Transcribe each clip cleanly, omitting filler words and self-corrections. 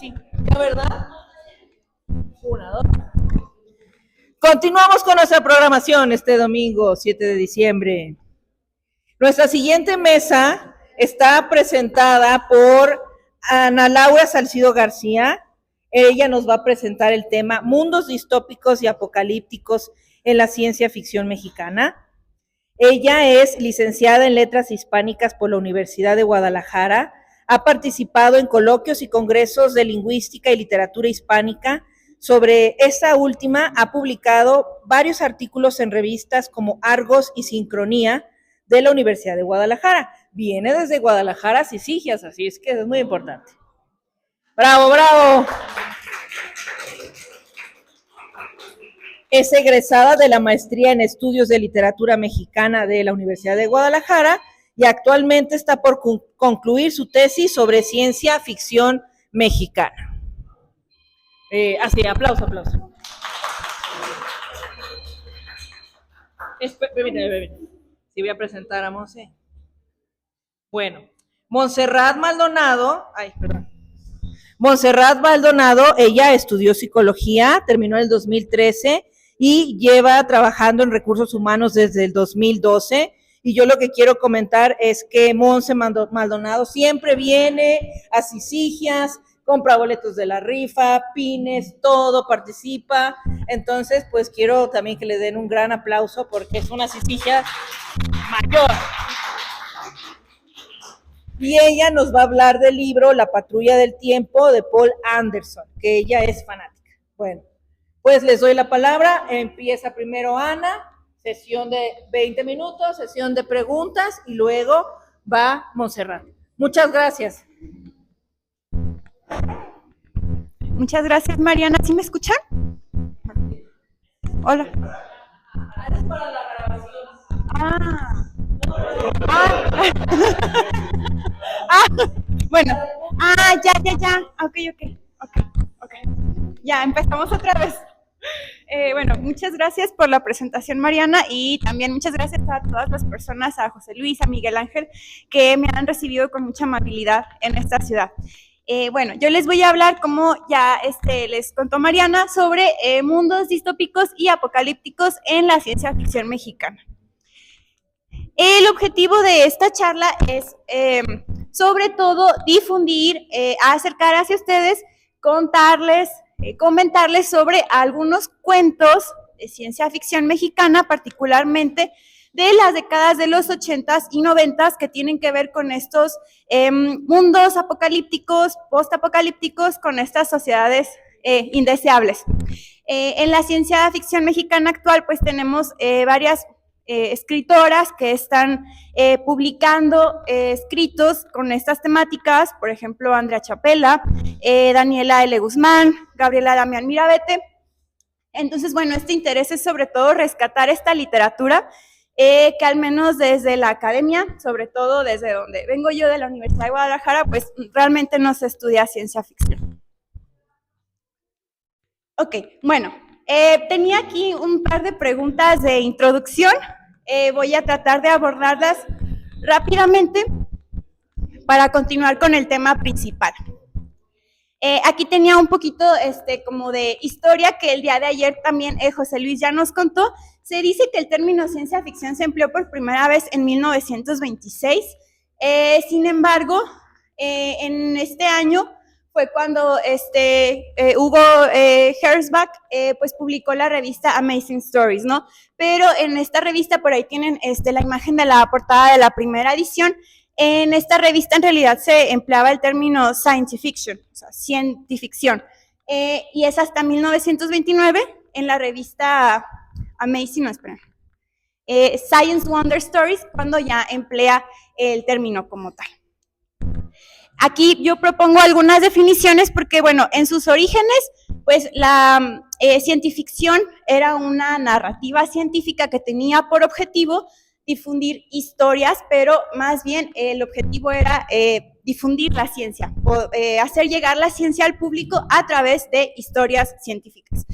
sí. ¿Ya verdad? Una, dos. Continuamos con nuestra programación este domingo, 7 de diciembre. Nuestra siguiente mesa está presentada por Ana Laura Salcido García. Ella nos va a presentar el tema Mundos distópicos y apocalípticos en la ciencia ficción mexicana. Ella es licenciada en Letras Hispánicas por la Universidad de Guadalajara. Ha participado en coloquios y congresos de lingüística y literatura hispánica. Sobre esta última ha publicado varios artículos en revistas como Argos y Sincronía de la Universidad de Guadalajara. Viene desde Guadalajara a Sisigias, así es que es muy importante. ¡Bravo, bravo! Es egresada de la Maestría en Estudios de Literatura Mexicana de la Universidad de Guadalajara y actualmente está por concluir su tesis sobre ciencia ficción mexicana. Así, aplauso. Permíteme. Sí, voy a presentar a Monse. Bueno, Montserrat Maldonado, ella estudió psicología, terminó en el 2013 y lleva trabajando en recursos humanos desde el 2012. Y yo lo que quiero comentar es que Monse Maldonado siempre viene a Sisigias, compra boletos de la rifa, pines, todo, participa. Entonces, pues quiero también que le den un gran aplauso porque es una Sisigia mayor. Y ella nos va a hablar del libro La Patrulla del Tiempo de Paul Anderson, que ella es fanática. Bueno, pues les doy la palabra. Empieza primero Ana, sesión de 20 minutos, sesión de preguntas y luego va Montserrat. Muchas gracias. Muchas gracias, Mariana. ¿Sí me escuchan? Hola. Es para la grabación. Bueno. Ya. Ok. Ya, empezamos otra vez. Bueno, muchas gracias por la presentación, Mariana, y también muchas gracias a todas las personas, a José Luis, a Miguel Ángel, que me han recibido con mucha amabilidad en esta ciudad. Bueno, yo les voy a hablar, como ya les contó Mariana, sobre mundos distópicos y apocalípticos en la ciencia ficción mexicana. El objetivo de esta charla es, sobre todo, difundir, acercar hacia ustedes, contarles, comentarles sobre algunos cuentos de ciencia ficción mexicana, particularmente de las décadas de los 80s y 90s, que tienen que ver con estos mundos apocalípticos, postapocalípticos, con estas sociedades indeseables. En la ciencia ficción mexicana actual, pues tenemos varias escritoras que están publicando escritos con estas temáticas, por ejemplo, Andrea Chapela, Daniela L. Guzmán, Gabriela Damián Mirabete. Entonces, bueno, este interés es sobre todo rescatar esta literatura que al menos desde la academia, sobre todo desde donde vengo yo, de la Universidad de Guadalajara, pues realmente no se estudia ciencia ficción. Ok, bueno, tenía aquí un par de preguntas de introducción. Voy a tratar de abordarlas rápidamente para continuar con el tema principal. Aquí tenía un poquito como de historia que el día de ayer también José Luis ya nos contó. Se dice que el término ciencia ficción se empleó por primera vez en 1926. Sin embargo, en este año fue cuando Hugo Herzbach pues publicó la revista Amazing Stories, ¿no? Pero en esta revista, por ahí tienen la imagen de la portada de la primera edición. En esta revista en realidad se empleaba el término science fiction, o sea, cientificción, y es hasta 1929 en la revista Science Wonder Stories cuando ya emplea el término como tal. Aquí yo propongo algunas definiciones porque, bueno, en sus orígenes, pues la cientificción era una narrativa científica que tenía por objetivo difundir historias, pero más bien el objetivo era difundir la ciencia, hacer llegar la ciencia al público a través de historias científicas.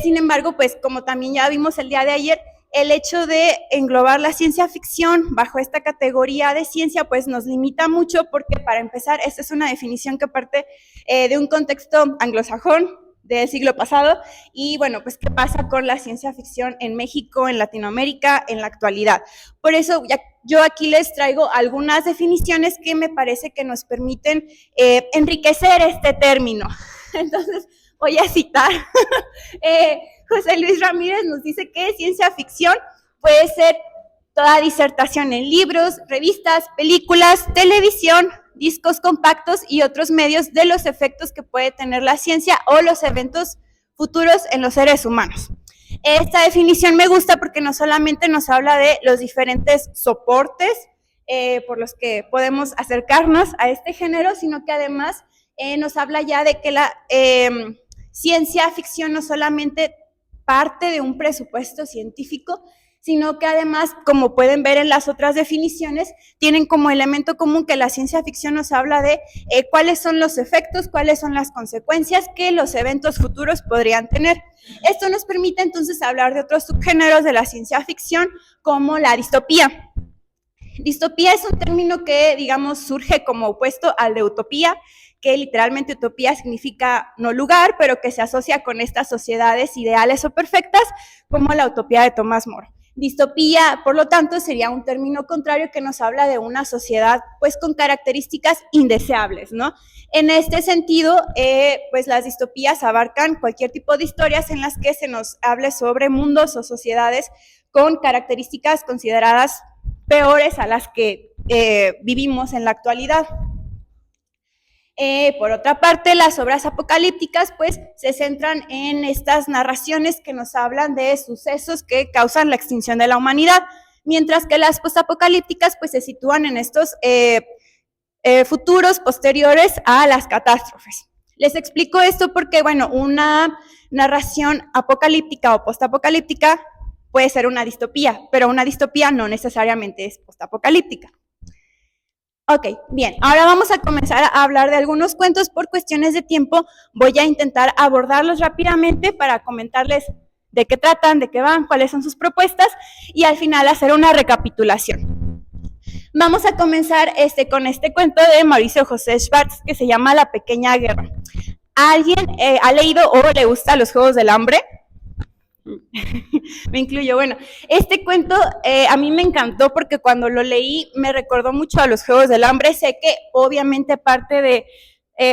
Sin embargo, pues como también ya vimos el día de ayer, el hecho de englobar la ciencia ficción bajo esta categoría de ciencia, pues nos limita mucho porque, para empezar, esta es una definición que parte de un contexto anglosajón del siglo pasado, y bueno, pues qué pasa con la ciencia ficción en México, en Latinoamérica, en la actualidad. Por eso yo aquí les traigo algunas definiciones que me parece que nos permiten enriquecer este término. Entonces, voy a citar. José Luis Ramírez nos dice que ciencia ficción puede ser toda disertación en libros, revistas, películas, televisión, discos compactos y otros medios de los efectos que puede tener la ciencia o los eventos futuros en los seres humanos. Esta definición me gusta porque no solamente nos habla de los diferentes soportes por los que podemos acercarnos a este género, sino que además nos habla ya de que la ciencia ficción no solamente parte de un presupuesto científico, sino que además, como pueden ver en las otras definiciones, tienen como elemento común que la ciencia ficción nos habla de cuáles son los efectos, cuáles son las consecuencias que los eventos futuros podrían tener. Esto nos permite entonces hablar de otros subgéneros de la ciencia ficción, como la distopía. Distopía es un término que, digamos, surge como opuesto al de utopía, que literalmente utopía significa no lugar, pero que se asocia con estas sociedades ideales o perfectas, como la utopía de Tomás More. Distopía, por lo tanto, sería un término contrario que nos habla de una sociedad pues con características indeseables, ¿no? En este sentido, pues las distopías abarcan cualquier tipo de historias en las que se nos hable sobre mundos o sociedades con características consideradas peores a las que vivimos en la actualidad. Por otra parte, las obras apocalípticas pues se centran en estas narraciones que nos hablan de sucesos que causan la extinción de la humanidad, mientras que las postapocalípticas pues se sitúan en estos futuros posteriores a las catástrofes. Les explico esto porque, bueno, una narración apocalíptica o postapocalíptica puede ser una distopía, pero una distopía no necesariamente es postapocalíptica. Ok, bien, ahora vamos a comenzar a hablar de algunos cuentos. Por cuestiones de tiempo voy a intentar abordarlos rápidamente para comentarles de qué tratan, de qué van, cuáles son sus propuestas y al final hacer una recapitulación. Vamos a comenzar con este cuento de Mauricio José Schwartz que se llama La Pequeña Guerra. ¿Alguien ha leído o le gusta los Juegos del Hambre? Me incluyo. Bueno, este cuento a mí me encantó porque cuando lo leí me recordó mucho a los Juegos del Hambre. Sé que obviamente parte de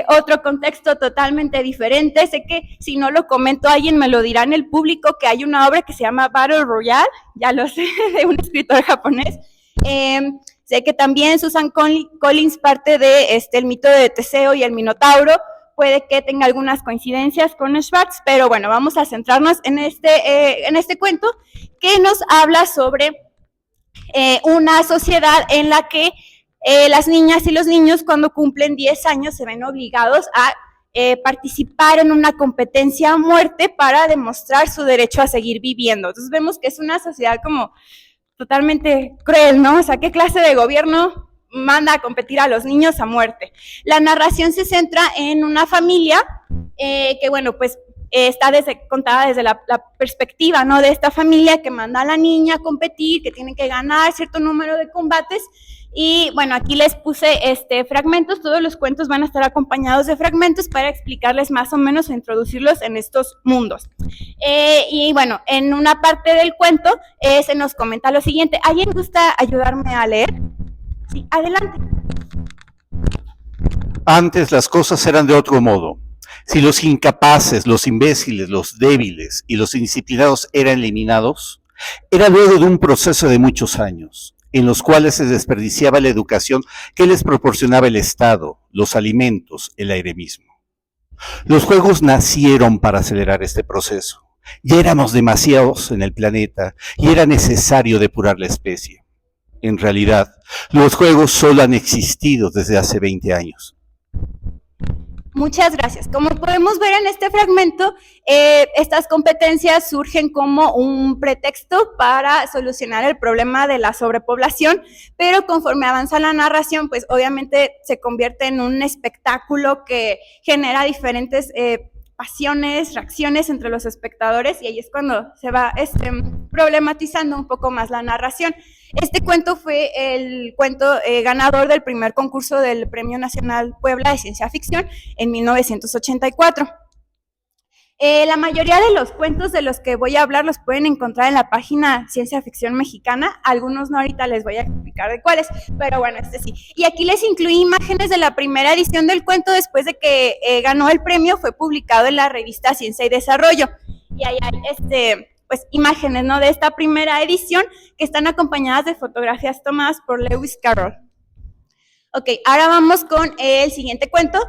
otro contexto totalmente diferente. Sé que si no lo comento alguien me lo dirá en el público, que hay una obra que se llama Battle Royale, ya lo sé, de un escritor japonés. Sé que también Susan Collins parte de el mito de Teseo y el Minotauro. Puede que tenga algunas coincidencias con Schwartz, pero bueno, vamos a centrarnos en este cuento que nos habla sobre una sociedad en la que las niñas y los niños cuando cumplen 10 años se ven obligados a participar en una competencia a muerte para demostrar su derecho a seguir viviendo. Entonces vemos que es una sociedad como totalmente cruel, ¿no? O sea, ¿qué clase de gobierno manda a competir a los niños a muerte? La narración se centra en una familia que, bueno, pues está contada desde la perspectiva, ¿no? De esta familia que manda a la niña a competir, que tiene que ganar cierto número de combates. Y bueno, aquí les puse fragmentos. Todos los cuentos van a estar acompañados de fragmentos para explicarles más o menos o introducirlos en estos mundos. Y bueno, en una parte del cuento se nos comenta lo siguiente. ¿Alguien gusta ayudarme a leer? Sí, adelante. Antes las cosas eran de otro modo. Si los incapaces, los imbéciles, los débiles y los indisciplinados eran eliminados, era luego de un proceso de muchos años, en los cuales se desperdiciaba la educación que les proporcionaba el Estado, los alimentos, el aire mismo. Los juegos nacieron para acelerar este proceso. Ya éramos demasiados en el planeta y era necesario depurar la especie. En realidad, los juegos solo han existido desde hace 20 años. Muchas gracias. Como podemos ver en este fragmento, estas competencias surgen como un pretexto para solucionar el problema de la sobrepoblación, pero conforme avanza la narración, pues obviamente se convierte en un espectáculo que genera diferentes pasiones, reacciones entre los espectadores, y ahí es cuando se va problematizando un poco más la narración. Este cuento fue el cuento ganador del primer concurso del Premio Nacional Puebla de Ciencia Ficción en 1984. La mayoría de los cuentos de los que voy a hablar los pueden encontrar en la página Ciencia Ficción Mexicana. Algunos no, ahorita les voy a explicar de cuáles, pero bueno, este sí. Y aquí les incluí imágenes de la primera edición del cuento después de que ganó el premio, fue publicado en la revista Ciencia y Desarrollo. Y ahí hay pues imágenes, ¿no?, de esta primera edición que están acompañadas de fotografías tomadas por Lewis Carroll. Ok, ahora vamos con el siguiente cuento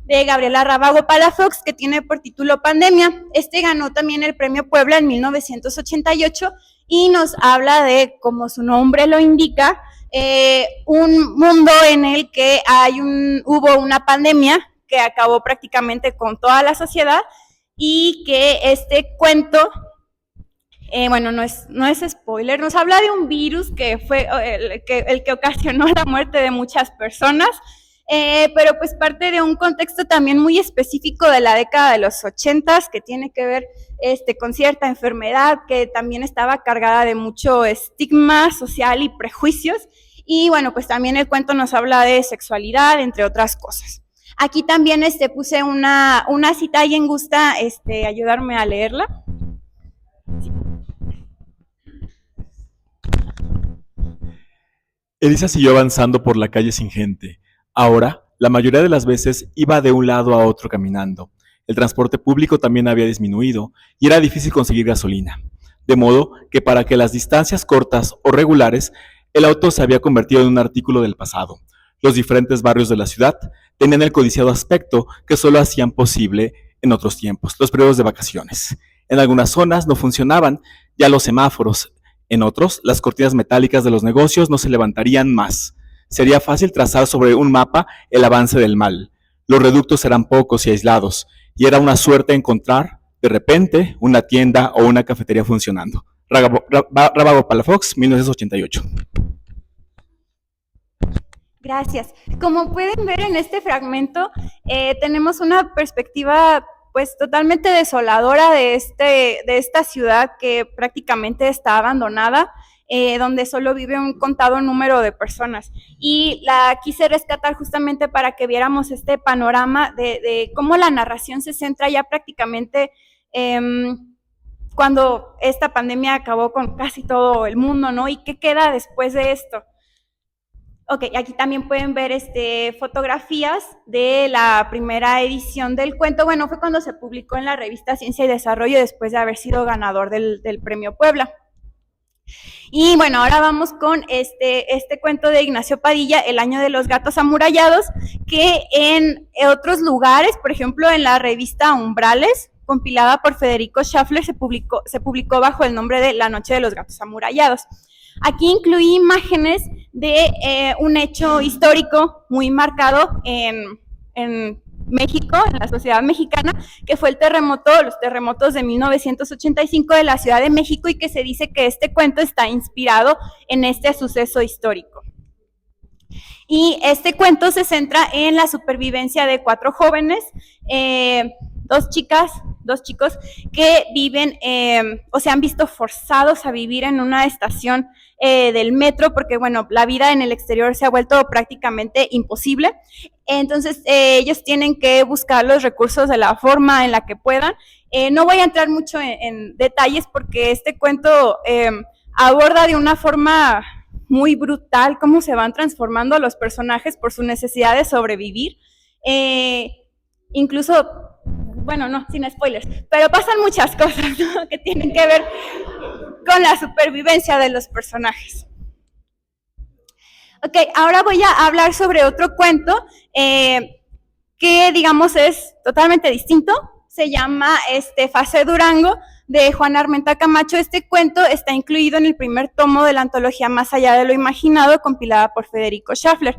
de Gabriela Rábago Palafox, que tiene por título Pandemia. Este ganó también el Premio Puebla en 1988 y nos habla de, como su nombre lo indica, un mundo en el que hubo una pandemia que acabó prácticamente con toda la sociedad, y que este cuento, bueno, no es spoiler, nos habla de un virus que fue el que ocasionó la muerte de muchas personas, pero pues parte de un contexto también muy específico de la década de los 80s, que tiene que ver con cierta enfermedad que también estaba cargada de mucho estigma social y prejuicios. Y bueno, pues también el cuento nos habla de sexualidad, entre otras cosas. Aquí también puse una cita, ¿alguien gusta ayudarme a leerla? Elisa siguió avanzando por la calle sin gente. Ahora, la mayoría de las veces iba de un lado a otro caminando. El transporte público también había disminuido y era difícil conseguir gasolina. De modo que para que las distancias cortas o regulares, el auto se había convertido en un artículo del pasado. Los diferentes barrios de la ciudad tenían el codiciado aspecto que solo hacían posible en otros tiempos, los periodos de vacaciones. En algunas zonas no funcionaban ya los semáforos. En otros, las cortinas metálicas de los negocios no se levantarían más. Sería fácil trazar sobre un mapa el avance del mal. Los reductos eran pocos y aislados, y era una suerte encontrar, de repente, una tienda o una cafetería funcionando. Rábago Palafox, 1988. Gracias. Como pueden ver en este fragmento, tenemos una perspectiva pues totalmente desoladora de esta ciudad que prácticamente está abandonada, donde solo vive un contado número de personas. Y la quise rescatar justamente para que viéramos este panorama de cómo la narración se centra ya prácticamente cuando esta pandemia acabó con casi todo el mundo, ¿no? ¿Y qué queda después de esto? Ok, aquí también pueden ver fotografías de la primera edición del cuento. Bueno, fue cuando se publicó en la revista Ciencia y Desarrollo después de haber sido ganador del Premio Puebla. Y bueno, ahora vamos con este cuento de Ignacio Padilla, El año de los gatos amurallados, que en otros lugares, por ejemplo en la revista Umbrales, compilada por Federico Schaffler, se publicó bajo el nombre de La noche de los gatos amurallados. Aquí incluí imágenes de un hecho histórico muy marcado en México, en la sociedad mexicana, que fue los terremotos de 1985 de la Ciudad de México, y que se dice que este cuento está inspirado en este suceso histórico. Y este cuento se centra en la supervivencia de 4 jóvenes, 2 chicos que viven o se han visto forzados a vivir en una estación del metro, porque bueno, la vida en el exterior se ha vuelto prácticamente imposible. Entonces ellos tienen que buscar los recursos de la forma en la que puedan. No voy a entrar mucho en detalles porque este cuento aborda de una forma muy brutal cómo se van transformando los personajes por su necesidad de sobrevivir. Incluso, bueno, no, sin spoilers, pero pasan muchas cosas, ¿no?, que tienen que ver con la supervivencia de los personajes. Ok, ahora voy a hablar sobre otro cuento que, digamos, es totalmente distinto. Se llama Fase Durango, de Juan Armenta Camacho. Este cuento está incluido en el primer tomo de la antología Más allá de lo imaginado, compilada por Federico Schaffler.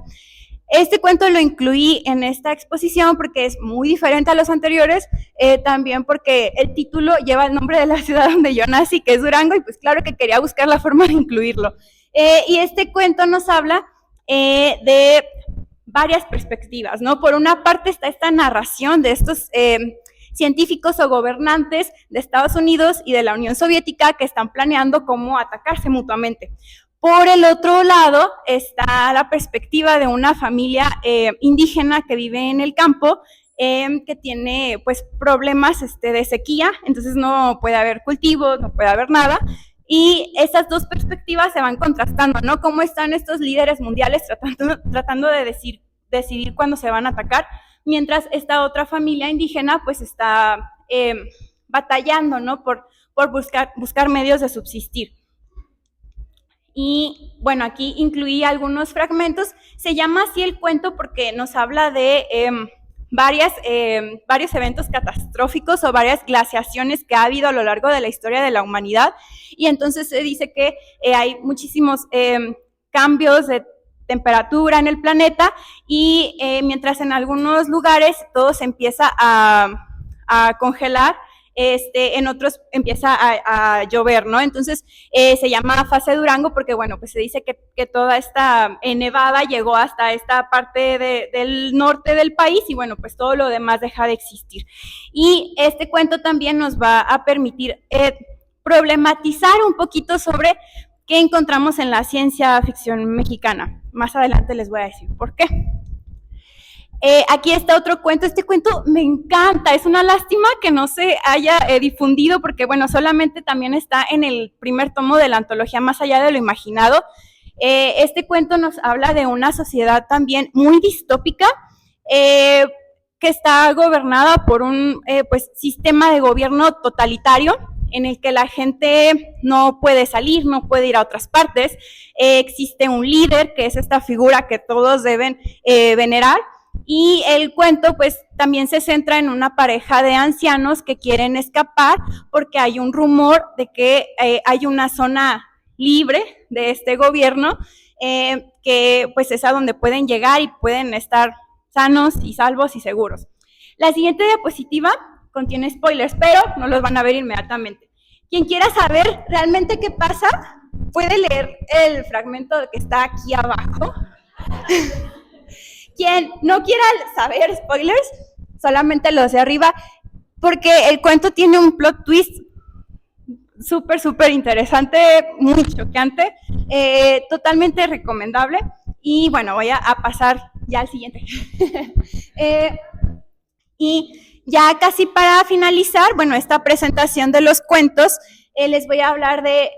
Este cuento lo incluí en esta exposición porque es muy diferente a los anteriores, también porque el título lleva el nombre de la ciudad donde yo nací, que es Durango, y pues claro que quería buscar la forma de incluirlo. Y este cuento nos habla de varias perspectivas, ¿no? Por una parte está esta narración de estos científicos o gobernantes de Estados Unidos y de la Unión Soviética que están planeando cómo atacarse mutuamente. Por el otro lado está la perspectiva de una familia indígena que vive en el campo, que tiene pues problemas de sequía, entonces no puede haber cultivos, no puede haber nada, y esas dos perspectivas se van contrastando, ¿no? Cómo están estos líderes mundiales tratando de decidir cuándo se van a atacar, mientras esta otra familia indígena pues está batallando, ¿no? Por buscar medios de subsistir. Y bueno, aquí incluí algunos fragmentos. Se llama así el cuento porque nos habla de varios eventos catastróficos o varias glaciaciones que ha habido a lo largo de la historia de la humanidad. Y entonces se dice que hay muchísimos cambios de temperatura en el planeta y mientras en algunos lugares todo se empieza a congelar, en otros empieza a llover, ¿no? Entonces se llama fase Durango porque, bueno, pues se dice que toda esta nevada llegó hasta esta parte del norte del país y, bueno, pues todo lo demás deja de existir. Y este cuento también nos va a permitir problematizar un poquito sobre qué encontramos en la ciencia ficción mexicana. Más adelante les voy a decir por qué. Aquí está otro cuento. Este cuento me encanta, es una lástima que no se haya difundido porque, bueno, solamente también está en el primer tomo de la antología Más allá de lo imaginado. Este cuento nos habla de una sociedad también muy distópica que está gobernada por un pues, sistema de gobierno totalitario en el que la gente no puede salir, no puede ir a otras partes. Existe un líder, que es esta figura que todos deben venerar. Y el cuento pues también se centra en una pareja de ancianos que quieren escapar porque hay un rumor de que hay una zona libre de este gobierno que pues es a donde pueden llegar y pueden estar sanos y salvos y seguros. La siguiente diapositiva contiene spoilers, pero no los van a ver inmediatamente. Quien quiera saber realmente qué pasa, puede leer el fragmento que está aquí abajo. Quien no quiera saber spoilers, solamente los de arriba, porque el cuento tiene un plot twist súper interesante, muy choqueante, totalmente recomendable. Y bueno, voy a pasar ya al siguiente. Y ya casi para finalizar, bueno, esta presentación de los cuentos, les voy a hablar de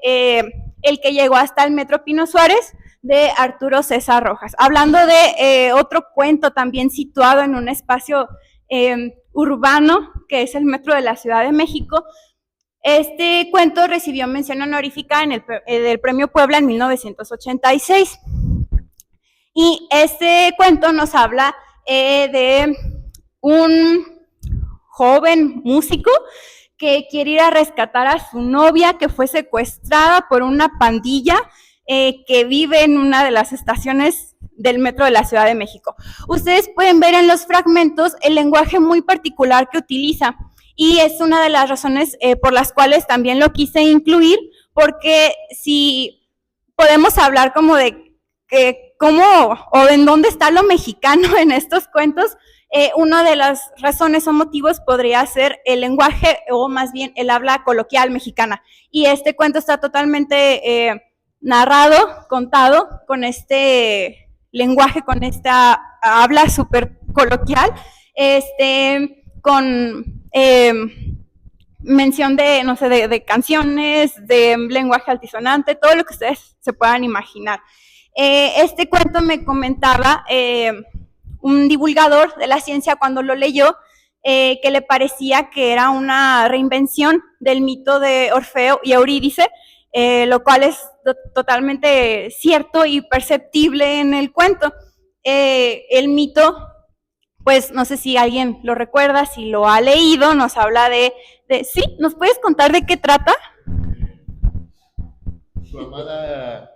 El que llegó hasta el Metro Pino Suárez, de Arturo César Rojas. Hablando de otro cuento también situado en un espacio urbano, que es el Metro de la Ciudad de México. Este cuento recibió mención honorífica en del Premio Puebla en 1986. Y este cuento nos habla de un joven músico que quiere ir a rescatar a su novia que fue secuestrada por una pandilla que vive en una de las estaciones del metro de la Ciudad de México. Ustedes pueden ver en los fragmentos el lenguaje muy particular que utiliza y es una de las razones por las cuales también lo quise incluir, porque si podemos hablar como de cómo o en dónde está lo mexicano en estos cuentos, una de las razones o motivos podría ser el lenguaje o más bien el habla coloquial mexicana. Y este cuento está totalmente narrado, contado con este lenguaje, con esta habla súper coloquial, con mención de, no sé, de canciones, de lenguaje altisonante, todo lo que ustedes se puedan imaginar. Este cuento me comentaba un divulgador de la ciencia cuando lo leyó, que le parecía que era una reinvención del mito de Orfeo y Eurídice, lo cual es totalmente cierto y perceptible en el cuento. El mito, pues no sé si alguien lo recuerda, si lo ha leído, nos habla ¿sí? ¿Nos puedes contar de qué trata? Su amada,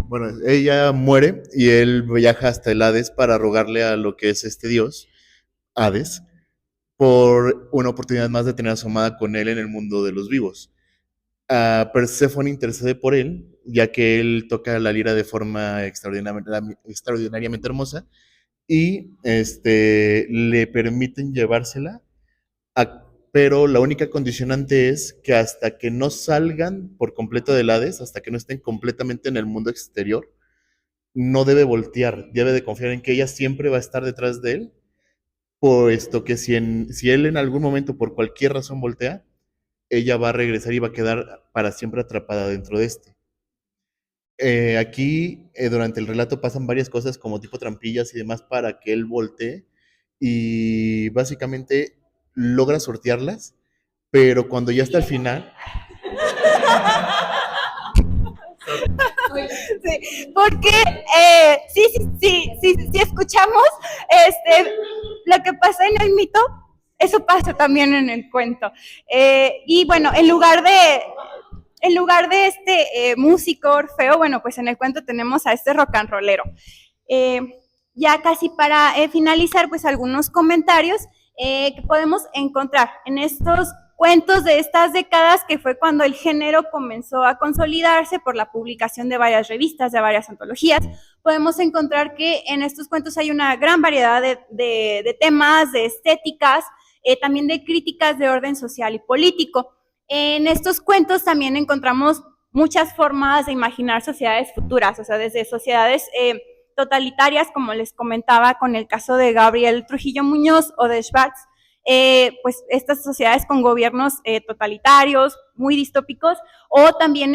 bueno, ella muere y él viaja hasta el Hades para rogarle a lo que es este dios, Hades, por una oportunidad más de tener a su amada con él en el mundo de los vivos. Perséfone intercede por él, ya que él toca la lira de forma extraordinariamente hermosa y le permiten llevársela Pero la única condicionante es que hasta que no salgan por completo del Hades, hasta que no estén completamente en el mundo exterior, no debe voltear, debe de confiar en que ella siempre va a estar detrás de él, puesto que si él en algún momento por cualquier razón voltea, ella va a regresar y va a quedar para siempre atrapada dentro de este. Aquí, durante el relato pasan varias cosas como tipo trampillas y demás para que él voltee y básicamente logra sortearlas, pero cuando ya está al final, Sí, porque sí, escuchamos lo que pasa en el mito, eso pasa también en el cuento. Y bueno, en lugar de este músico Orfeo, bueno, pues en el cuento tenemos a este rock and rollero. Ya casi para finalizar, pues algunos comentarios que podemos encontrar en estos cuentos de estas décadas, que fue cuando el género comenzó a consolidarse por la publicación de varias revistas, de varias antologías. Podemos encontrar que en estos cuentos hay una gran variedad de temas, de estéticas, también de críticas de orden social y político. En estos cuentos también encontramos muchas formas de imaginar sociedades futuras, o sea, desde sociedades totalitarias, como les comentaba con el caso de Gabriel Trujillo Muñoz o de Schwartz, pues estas sociedades con gobiernos totalitarios, muy distópicos, o también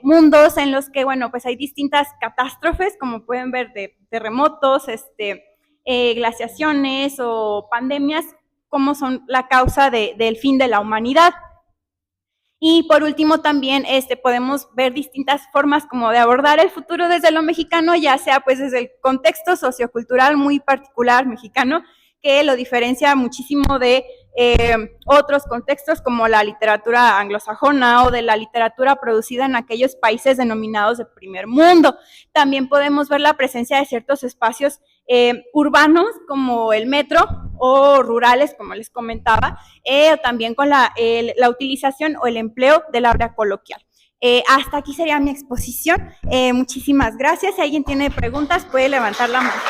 mundos en los que, bueno, pues hay distintas catástrofes, como pueden ver, de terremotos, glaciaciones o pandemias, como son la causa del fin de la humanidad. Y por último también podemos ver distintas formas como de abordar el futuro desde lo mexicano, ya sea pues desde el contexto sociocultural muy particular mexicano, que lo diferencia muchísimo de otros contextos como la literatura anglosajona o de la literatura producida en aquellos países denominados de primer mundo. También podemos ver la presencia de ciertos espacios urbanos como el metro o rurales, como les comentaba, también con la utilización o el empleo del habla coloquial. Hasta aquí sería mi exposición. Muchísimas gracias. Si alguien tiene preguntas, puede levantar la mano.